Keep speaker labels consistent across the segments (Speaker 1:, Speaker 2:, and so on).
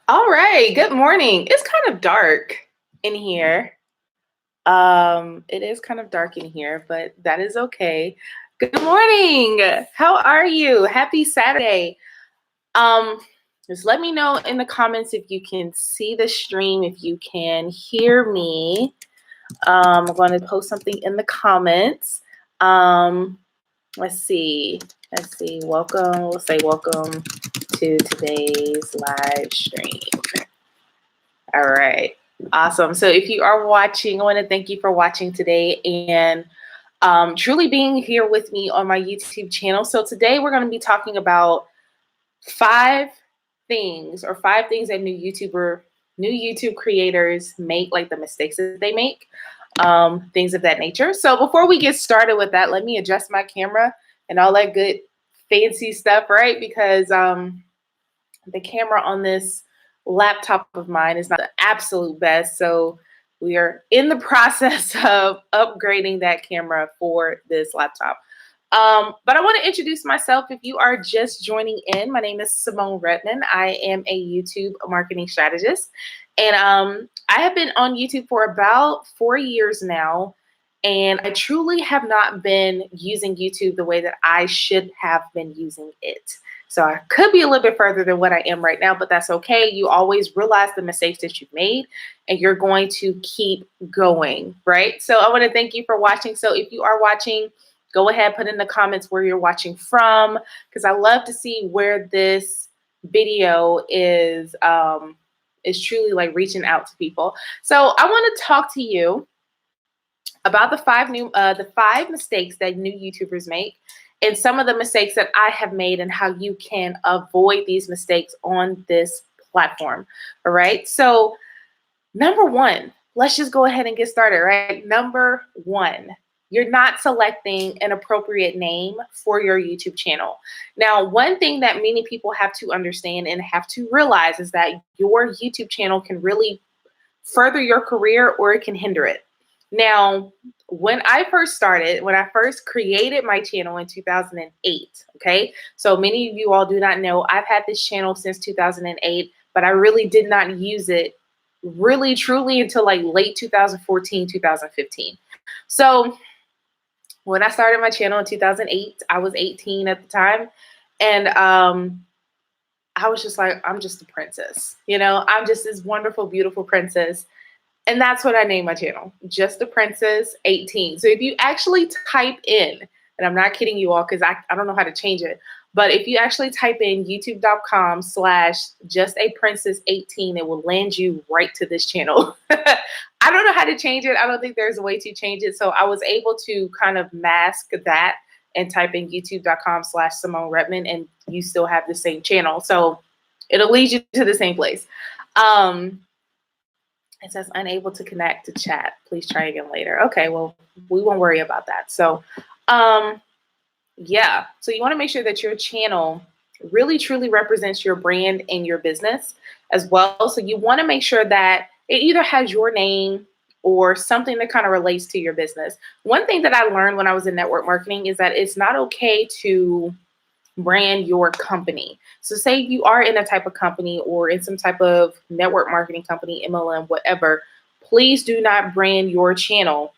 Speaker 1: All right, good morning. It's kind of dark in here. It is kind of dark in here, but that is okay. Good morning. How are you? Happy Saturday. Um, just let me know in the comments if you can see the stream, if you can hear me. I'm going to post something in the comments. Let's see. Welcome. We'll say welcome to today's live stream. All right. Awesome. So if you are watching, I want to thank you for watching today and truly being here with me on my YouTube channel. So today we're going to be talking about five things that new YouTube creators make, like the mistakes that they make, things of that nature. So before we get started with that, let me adjust my camera and all that good fancy stuff, right? Because the camera on this laptop of mine is not the absolute best. So we are in the process of upgrading that camera for this laptop. But I want to introduce myself. If you are just joining in, my name is Symone Redman. I am a YouTube marketing strategist. And I have been on YouTube for about 4 years now. And I truly have not been using YouTube the way that I should have been using it. So I could be a little bit further than what I am right now, but that's okay. You always realize the mistakes that you've made and you're going to keep going, right? So I want to thank you for watching. So if you are watching, go ahead, put in the comments where you're watching from, because I love to see where this video is truly like reaching out to people. So I want to talk to you about the five mistakes that new YouTubers make, and some of the mistakes that I have made and how you can avoid these mistakes on this platform. All right. So number one, let's just go ahead and get started, right? Number one, you're not selecting an appropriate name for your YouTube channel. Now, one thing that many people have to understand and have to realize is that your YouTube channel can really further your career or it can hinder it. Now, when I first created my channel in 2008, okay? So many of you all do not know, I've had this channel since 2008, but I really did not use it really truly until like late 2014, 2015. So when I started my channel in 2008, I was 18 at the time. And I was just like, I'm just a princess. I'm just this wonderful, beautiful princess. And that's what I named my channel, Just a Princess 18. So if you actually type in, and I'm not kidding you all because I don't know how to change it, but if you actually type in youtube.com/justaprincess18, it will land you right to this channel. I don't know how to change it. I don't think there's a way to change it. So I was able to kind of mask that and type in youtube.com/Symone Redman, and you still have the same channel. So it'll lead you to the same place. It says unable to connect to chat. Please try again later. Okay, well, we won't worry about that. So, yeah. So you want to make sure that your channel really, truly represents your brand and your business as well. So you want to make sure that it either has your name or something that kind of relates to your business. One thing that I learned when I was in network marketing is that it's not okay to brand your company. So say you are in a type of company or in some type of network marketing company, MLM, whatever, please do not brand your channel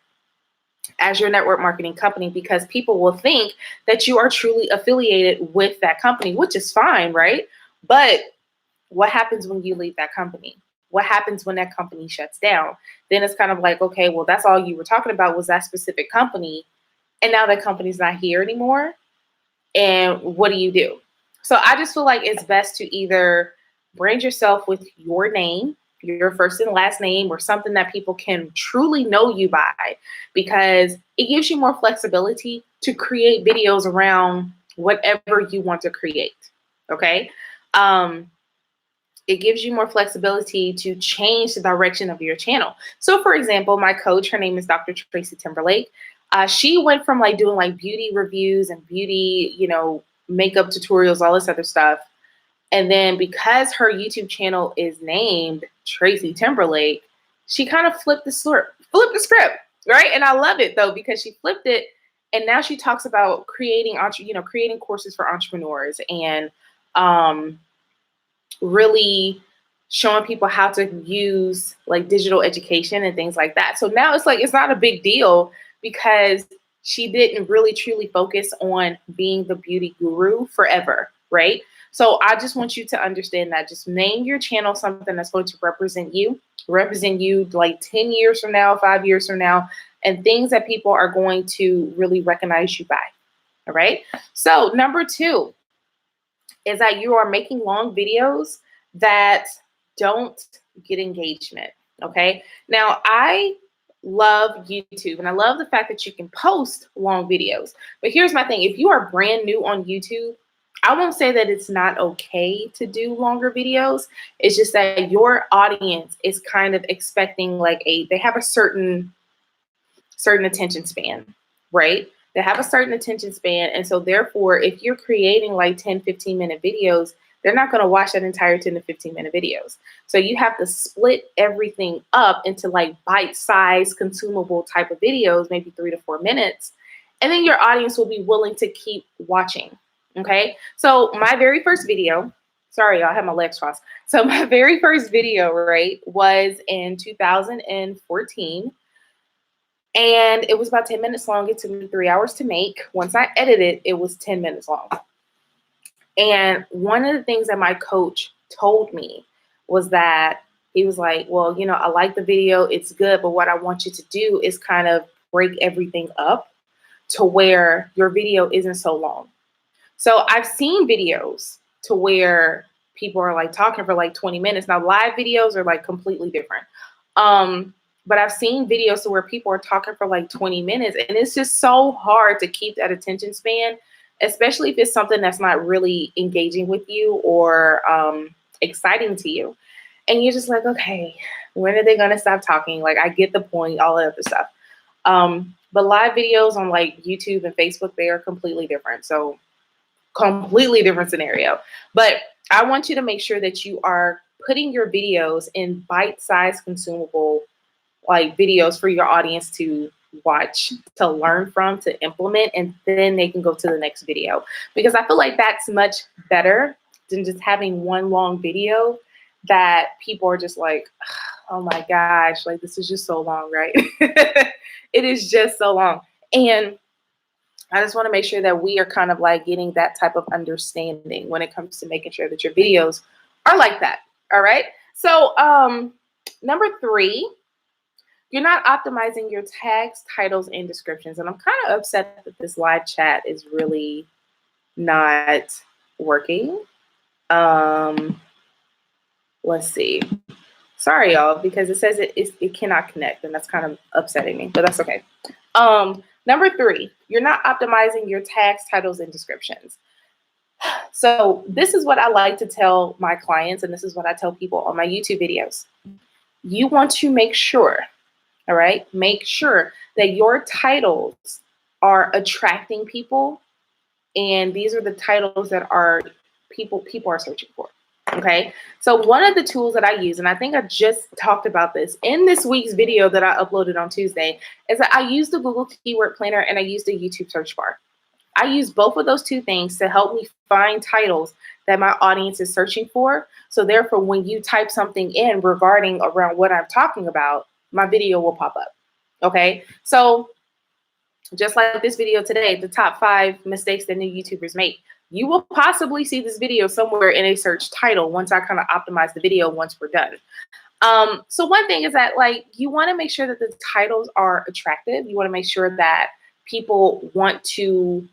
Speaker 1: as your network marketing company, because people will think that you are truly affiliated with that company, which is fine, right? But what happens when you leave that company? What happens when that company shuts down? Then it's kind of like, okay, well, that's all you were talking about was that specific company. And now that company's not here anymore. And what do you do? So I just feel like it's best to either brand yourself with your name, your first and last name, or something that people can truly know you by, because it gives you more flexibility to create videos around whatever you want to create. Okay. It gives you more flexibility to change the direction of your channel. So for example, my coach, her name is Dr. Tracy Timberlake. She went from like doing like beauty reviews and beauty, makeup tutorials, all this other stuff. And then because her YouTube channel is named Tracy Timberlake, she kind of flipped the script, right? And I love it though, because she flipped it. And now she talks about creating courses for entrepreneurs and really showing people how to use like digital education and things like that. So now it's like, it's not a big deal because she didn't really truly focus on being the beauty guru forever, right? So I just want you to understand that. Just name your channel something that's going to represent you like 10 years from now, 5 years from now, and things that people are going to really recognize you by. All right. So number 2 is that you are making long videos that don't get engagement. Okay. Now I love YouTube and I love the fact that you can post long videos. But here's my thing. If you are brand new on YouTube, I won't say that it's not okay to do longer videos. It's just that your audience is kind of expecting like they have a certain attention span, right? They have a certain attention span. And so therefore, if you're creating like 10, 15-minute videos, they're not going to watch that entire 10 to 15-minute videos. So you have to split everything up into like bite-sized, consumable type of videos, maybe 3 to 4 minutes. And then your audience will be willing to keep watching. Okay. So my very first video, sorry, y'all, I have my legs crossed. So my very first video, right, was in 2014. And it was about 10 minutes long. It took me 3 hours to make. Once I edited it was 10 minutes long. And one of the things that my coach told me was that he was like, well, you know, I like the video. It's good. But what I want you to do is kind of break everything up to where your video isn't so long. So I've seen videos to where people are like talking for like 20 minutes. Now, live videos are like completely different. But I've seen videos to where people are talking for like 20 minutes and it's just so hard to keep that attention span, especially if it's something that's not really engaging with you or exciting to you. And you're just like, okay, when are they going to stop talking? Like, I get the point, all that other stuff. But live videos on like YouTube and Facebook, they are completely different. So completely different scenario. But I want you to make sure that you are putting your videos in bite-sized consumable like videos for your audience to watch, to learn from, to implement, and then they can go to the next video. Because I feel like that's much better than just having one long video that people are just like, oh my gosh, like this is just so long, right? It is just so long. And I just want to make sure that we are kind of like getting that type of understanding when it comes to making sure that your videos are like that. All right. So number 3, you're not optimizing your tags, titles, and descriptions. And I'm kind of upset that this live chat is really not working. Let's see. Sorry, y'all, because it says it cannot connect, and that's kind of upsetting me, but that's okay. Number 3, you're not optimizing your tags, titles, and descriptions. So this is what I like to tell my clients, and this is what I tell people on my YouTube videos. You want to make sure, all right, make sure that your titles are attracting people, and these are the titles that are people are searching for. Okay, so one of the tools that I use, and I think I just talked about this in this week's video that I uploaded on Tuesday, is that I use the Google Keyword Planner and I use the YouTube search bar. I use both of those 2 things to help me find titles that my audience is searching for. So therefore, when you type something in regarding around what I'm talking about, my video will pop up. Okay, so just like this video today, the top 5 mistakes that new YouTubers make. You will possibly see this video somewhere in a search title once I kind of optimize the video once we're done. So one thing is that like you want to make sure that the titles are attractive. You want to make sure that people want to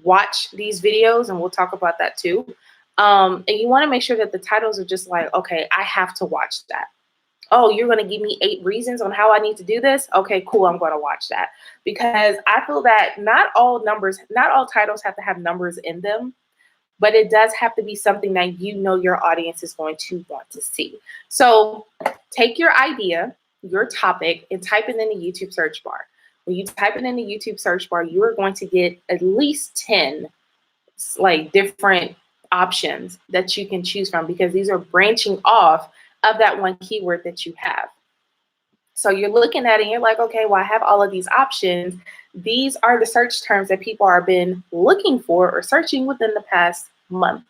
Speaker 1: watch these videos, and we'll talk about that too. And you want to make sure that the titles are just like, okay, I have to watch that. Oh, you're going to give me 8 reasons on how I need to do this? Okay, cool. I'm going to watch that. Because I feel that not all titles have to have numbers in them, but it does have to be something that you know your audience is going to want to see. So take your idea, your topic, and type it in the YouTube search bar. When you type it in the YouTube search bar, you are going to get at least 10 like different options that you can choose from, because these are branching off of that one keyword that you have. So you're looking at it and you're like, okay, well, I have all of these options. These are the search terms that people have been looking for or searching within the past month.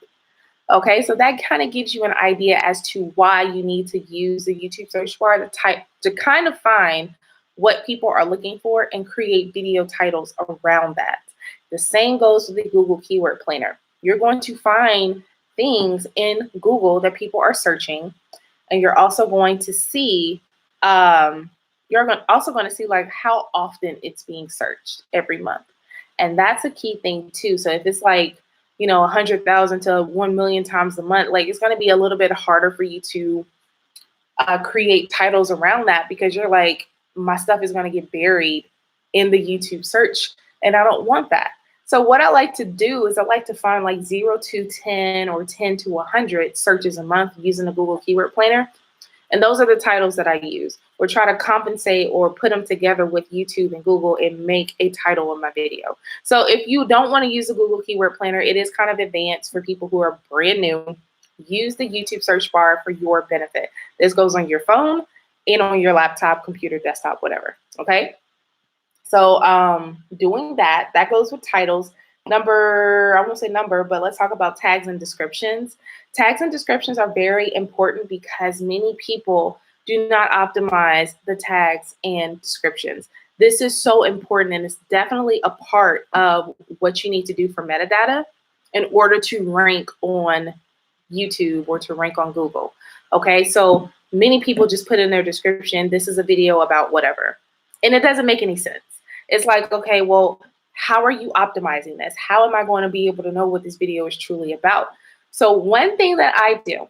Speaker 1: Okay, so that kind of gives you an idea as to why you need to use the YouTube search bar to kind of find what people are looking for and create video titles around that. The same goes with the Google Keyword Planner. You're going to find things in Google that people are searching, and you're also going to see also going to see like how often it's being searched every month, and that's a key thing too. So if it's like 100,000 to 1 million times a month, like it's going to be a little bit harder for you to create titles around that, because you're like, my stuff is going to get buried in the YouTube search, and I don't want that. So what I like to do is I like to find like 0 to 10 or 10 to 100 searches a month using the Google Keyword Planner. And those are the titles that I use, or try to compensate or put them together with YouTube and Google and make a title of my video. So if you don't want to use the Google Keyword Planner, it is kind of advanced for people who are brand new. Use the YouTube search bar for your benefit. This goes on your phone and on your laptop, computer, desktop, whatever. Okay. So doing that goes with titles. I won't say number, but let's talk about tags and descriptions. Tags and descriptions are very important because many people do not optimize the tags and descriptions. This is so important, and it's definitely a part of what you need to do for metadata in order to rank on YouTube or to rank on Google. Okay, so many people just put in their description, this is a video about whatever, and it doesn't make any sense. It's like, okay, well, how are you optimizing this? How am I going to be able to know what this video is truly about? So one thing that I do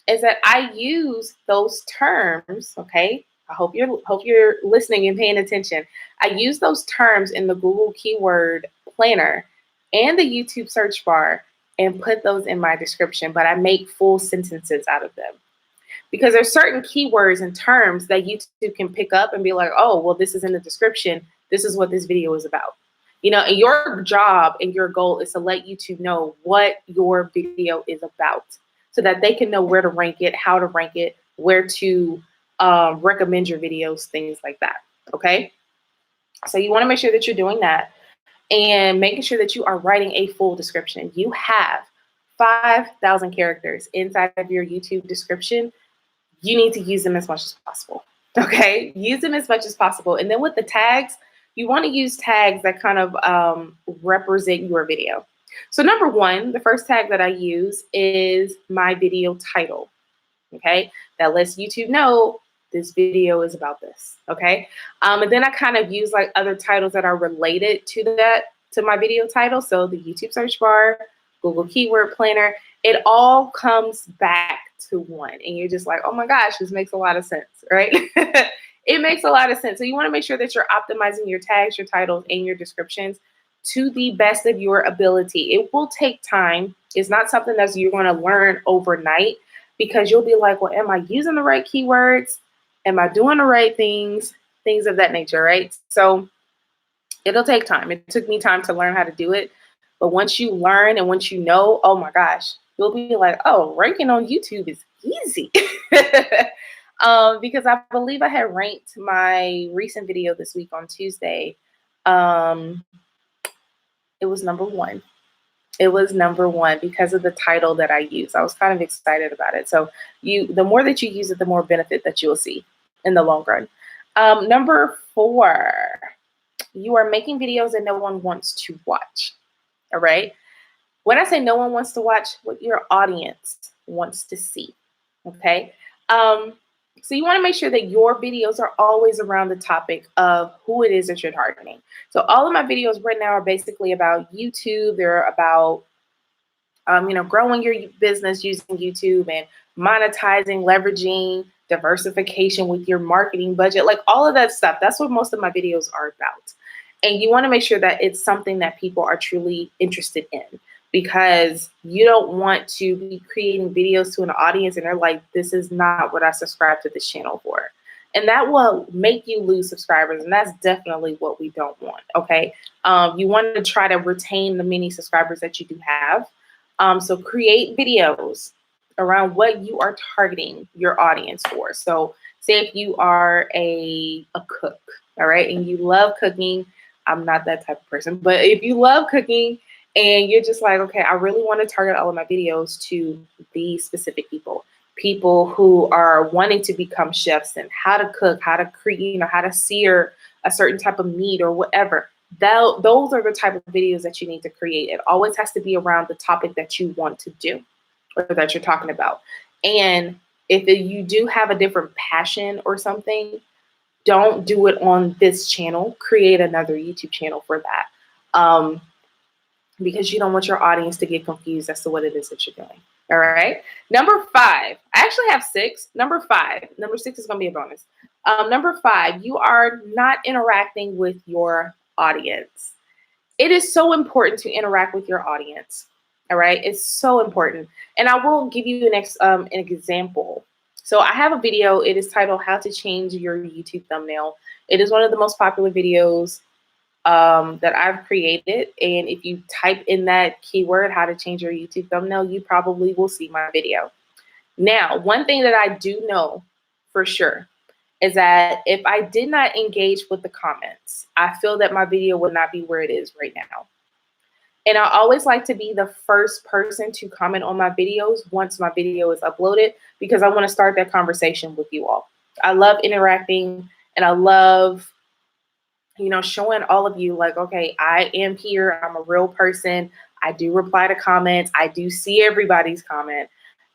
Speaker 1: is that I use those terms, okay? I hope you're listening and paying attention. I use those terms in the Google Keyword Planner and the YouTube search bar and put those in my description, but I make full sentences out of them. Because there's certain keywords and terms that YouTube can pick up and be like, oh, well, this is in the description. This is what this video is about. And your job and your goal is to let YouTube know what your video is about so that they can know where to rank it, how to rank it, where to recommend your videos, things like that. Okay. So you want to make sure that you're doing that and making sure that you are writing a full description. You have 5,000 characters inside of your YouTube description. You need to use them as much as possible. Okay. Use them as much as possible. And then with the tags, you want to use tags that kind of represent your video. So number one, the first tag that I use is my video title. Okay. That lets YouTube know this video is about this. Okay. And then I kind of use like other titles that are related to my video title. So the YouTube search bar, Google Keyword Planner, it all comes back to one. And you're just like, oh my gosh, this makes a lot of sense, right? It makes a lot of sense. So you want to make sure that you're optimizing your tags, your titles, and your descriptions to the best of your ability. It will take time. It's not something that you're going to learn overnight, because you'll be like, well, am I using the right keywords? Am I doing the right things? Things of that nature, right? So it'll take time. It took me time to learn how to do it. But once you learn and once you know, oh my gosh, you'll be like, oh, ranking on YouTube is easy. Because I believe I had ranked my recent video this week on Tuesday. It was number one. It was number one because of the title that I used. I was kind of excited about it. So the more that you use it, the more benefit that you'll see in the long run. Number 4, you are making videos that no one wants to watch. All right. When I say no one wants to watch, what your audience wants to see. Okay. So you want to make sure that your videos are always around the topic of who it is that you're targeting. So all of my videos right now are basically about YouTube. They're about, growing your business using YouTube and monetizing, leveraging, diversification with your marketing budget, like all of that stuff. That's what most of my videos are about. And you want to make sure that it's something that people are truly interested in, because you don't want to be creating videos to an audience and they're like, this is not what I subscribe to this channel for. And that will make you lose subscribers. And that's definitely what we don't want. Okay. You want to try to retain the many subscribers that you do have. So create videos around what you are targeting your audience for. So say if you are a cook, all right, and you love cooking. I'm not that type of person, but if you love cooking And you're just like, okay, I really want to target all of my videos to these specific people who are wanting to become chefs and how to cook, how to create, how to sear a certain type of meat or whatever. Those are the type of videos that you need to create. It always has to be around the topic that you want to do or that you're talking about. And if you do have a different passion or something, don't do it on this channel. Create another YouTube channel for that. Because you don't want your audience to get confused as to what it is that you're doing. All right. Number 5, I actually have 6. Number 6 is going to be a bonus. Number 5, you are not interacting with your audience. It is so important to interact with your audience. All right. It's so important. And I will give you an example. So I have a video. It is titled How to Change Your YouTube Thumbnail. It is one of the most popular videos that I've created. And if you type in that keyword, how to change your YouTube thumbnail, you probably will see my video. Now, one thing that I do know for sure is that if I did not engage with the comments, I feel that my video would not be where it is right now. And I always like to be the first person to comment on my videos once my video is uploaded, because I want to start that conversation with you all. I love interacting, and I love showing all of you like, okay, I am here. I'm a real person. I do reply to comments. I do see everybody's comment.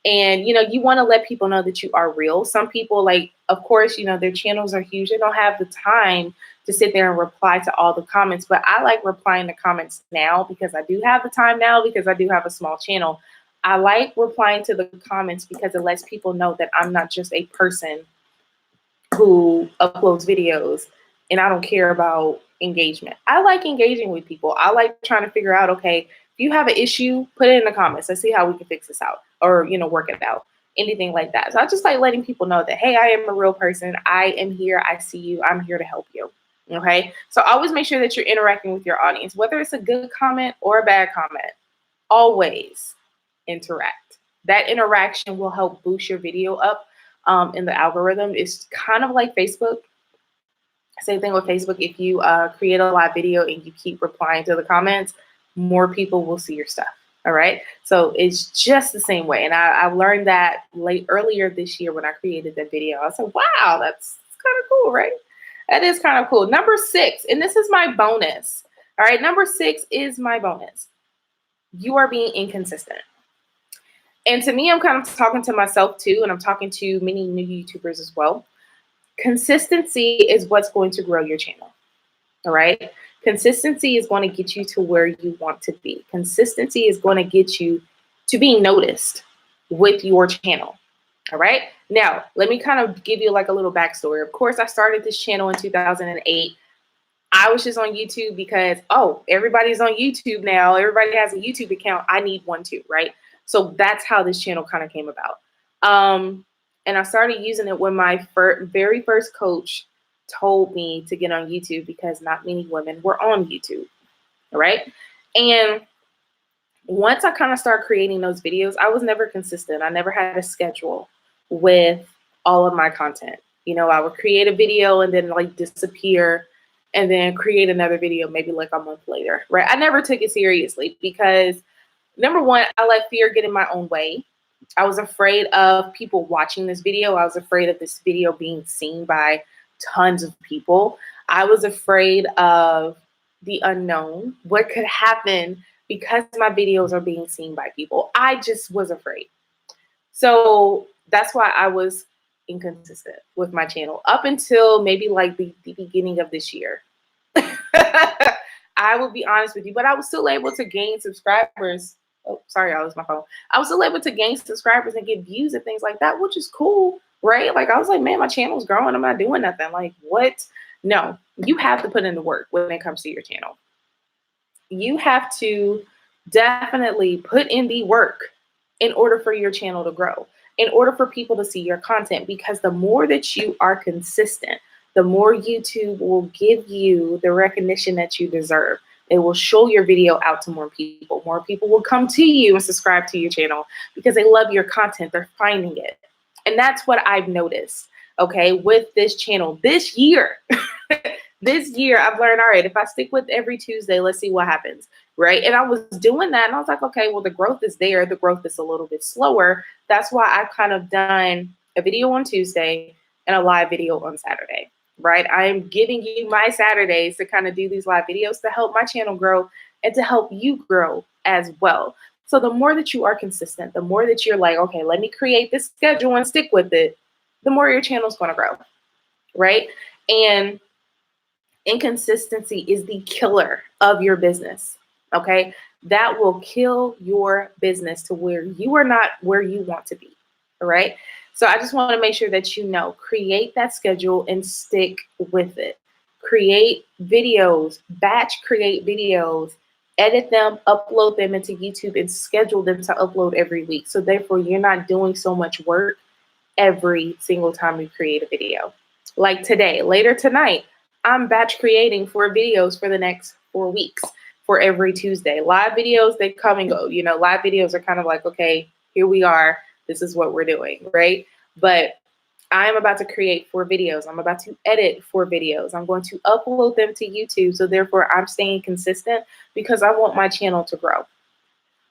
Speaker 1: And, you want to let people know that you are real. Some people, like, of course, their channels are huge. They don't have the time to sit there and reply to all the comments. But I like replying to comments now because I do have the time now, because I do have a small channel. I like replying to the comments because it lets people know that I'm not just a person who uploads videos and I don't care about engagement. I like engaging with people. I like trying to figure out, okay, if you have an issue, put it in the comments. Let's see how we can fix this out, or, work it out, anything like that. So I just like letting people know that, hey, I am a real person. I am here. I see you. I'm here to help you. Okay. So always make sure that you're interacting with your audience, whether it's a good comment or a bad comment. Always interact. That interaction will help boost your video up in the algorithm. It's kind of like Facebook. Same thing with Facebook. If you create a live video and you keep replying to the comments, more people will see your stuff. All right. So it's just the same way. And I learned that earlier this year when I created that video. I said, wow, that's kind of cool, right? That is kind of cool. Number 6, and this is my bonus. All right. Number 6 is my bonus. You are being inconsistent. And to me, I'm kind of talking to myself too, and I'm talking to many new YouTubers as well. Consistency is what's going to grow your channel. All right. Consistency is going to get you to where you want to be. Consistency is going to get you to being noticed with your channel. All right. Now, let me kind of give you like a little backstory. Of course, I started this channel in 2008. I was just on YouTube because, oh, everybody's on YouTube now. Everybody has a YouTube account. I need one too. Right. So that's how this channel kind of came about. And I started using it when my very first coach told me to get on YouTube because not many women were on YouTube. All right. And once I kind of started creating those videos, I was never consistent. I never had a schedule with all of my content. I would create a video and then like disappear and then create another video maybe like a month later. Right. I never took it seriously because, number one, I let fear get in my own way. I was afraid of people watching this video. I was afraid of this video being seen by tons of people. I was afraid of the unknown, what could happen because my videos are being seen by people. I just was afraid. So that's why I was inconsistent with my channel up until maybe like the beginning of this year. I will be honest with you, but I was still able to gain subscribers. Oh, sorry, I lost my phone. I was still able to gain subscribers and get views and things like that, which is cool, right? Like I was like, man, my channel's growing. I'm not doing nothing. Like what? No, you have to put in the work when it comes to your channel. You have to definitely put in the work in order for your channel to grow, in order for people to see your content, because the more that you are consistent, the more YouTube will give you the recognition that you deserve. It will show your video out to more people. More people will come to you and subscribe to your channel because they love your content. They're finding it. And that's what I've noticed, okay, with this channel. This year, I've learned, all right, if I stick with every Tuesday, let's see what happens. right? And I was doing that and I was like, okay, well, the growth is there. The growth is a little bit slower. That's why I kind of done a video on Tuesday and a live video on Saturday, right? I am giving you my Saturdays to kind of do these live videos to help my channel grow and to help you grow as well. So the more that you are consistent, the more that you're like, okay, let me create this schedule and stick with it, the more your channel's going to grow, right? And inconsistency is the killer of your business. Okay. That will kill your business to where you are not where you want to be. All right. So I just want to make sure that you know, create that schedule and stick with it. Create videos, batch create videos, edit them, upload them into YouTube, and schedule them to upload every week. So therefore, you're not doing so much work every single time you create a video. Like today, later tonight, I'm batch creating 4 videos for the next 4 weeks for every Tuesday. Live videos, they come and go. You know, live videos are kind of like, okay, here we are. This is what we're doing, right? But I'm about to create 4 videos. I'm about to edit 4 videos. I'm going to upload them to YouTube. So therefore, I'm staying consistent because I want my channel to grow.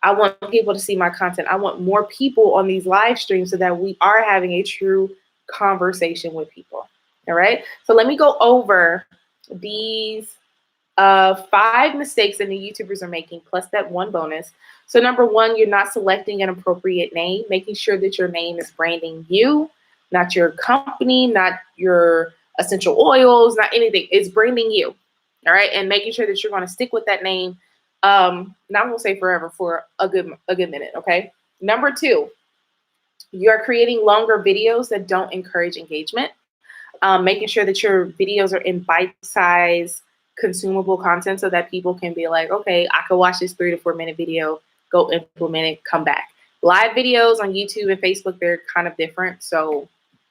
Speaker 1: I want people to see my content. I want more people on these live streams so that we are having a true conversation with people. All right. So let me go over these 5 mistakes that the YouTubers are making, plus that one bonus. So number 1, you're not selecting an appropriate name, making sure that your name is branding you, not your company, not your essential oils, not anything. It's branding you. All right. And making sure that you're going to stick with that name. Not gonna say forever, for a good minute. Okay. Number 2, you're creating longer videos that don't encourage engagement. Making sure that your videos are in bite-sized, consumable content so that people can be like, okay, I could watch this 3 to 4 minute video, go implement it, come back. Live videos on YouTube and Facebook, they're kind of different. So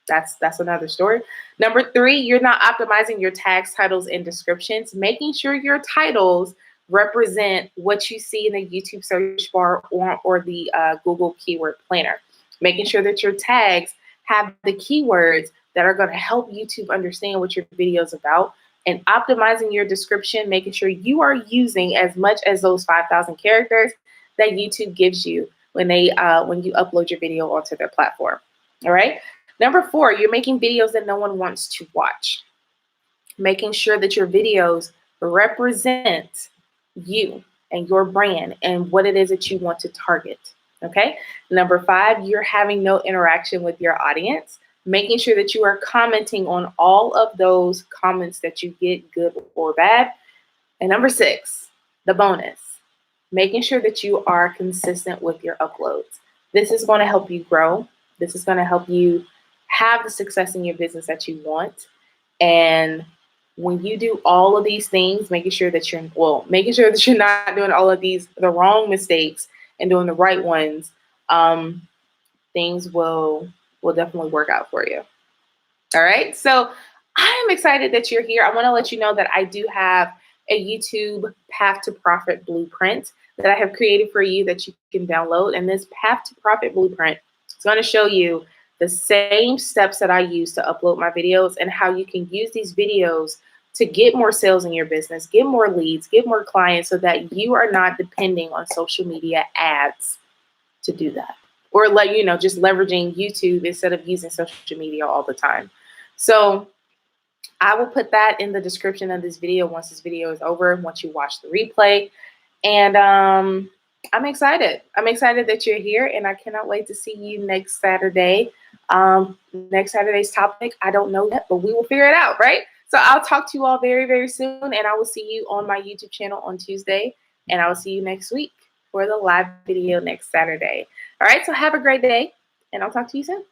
Speaker 1: that's another story. Number 3, you're not optimizing your tags, titles, and descriptions, making sure your titles represent what you see in the YouTube search bar or the Google keyword planner. Making sure that your tags have the keywords that are going to help YouTube understand what your video is about, and optimizing your description, making sure you are using as much as those 5,000 characters that YouTube gives you when you upload your video onto their platform. All right. Number 4, you're making videos that no one wants to watch. Making sure that your videos represent you and your brand and what it is that you want to target. Okay. Number 5, you're having no interaction with your audience, making sure that you are commenting on all of those comments that you get, good or bad. And number 6, the bonus, making sure that you are consistent with your uploads. This is going to help you grow. This is going to help you have the success in your business that you want. And when you do all of these things, making sure that you're not doing all of the wrong mistakes and doing the right ones, things will definitely work out for you. All right. So I am excited that you're here. I want to let you know that I do have a YouTube Path to Profit blueprint that I have created for you that you can download. And this Path to Profit blueprint is going to show you the same steps that I use to upload my videos and how you can use these videos to get more sales in your business, get more leads, get more clients, so that you are not depending on social media ads to do that. Or just leveraging YouTube instead of using social media all the time. So I will put that in the description of this video once this video is over, once you watch the replay. And I'm excited. I'm excited that you're here, and I cannot wait to see you next Saturday. Next Saturday's topic, I don't know yet, but we will figure it out, right? So I'll talk to you all very, very soon, and I will see you on my YouTube channel on Tuesday, and I will see you next week for the live video next Saturday. All right, so have a great day, and I'll talk to you soon.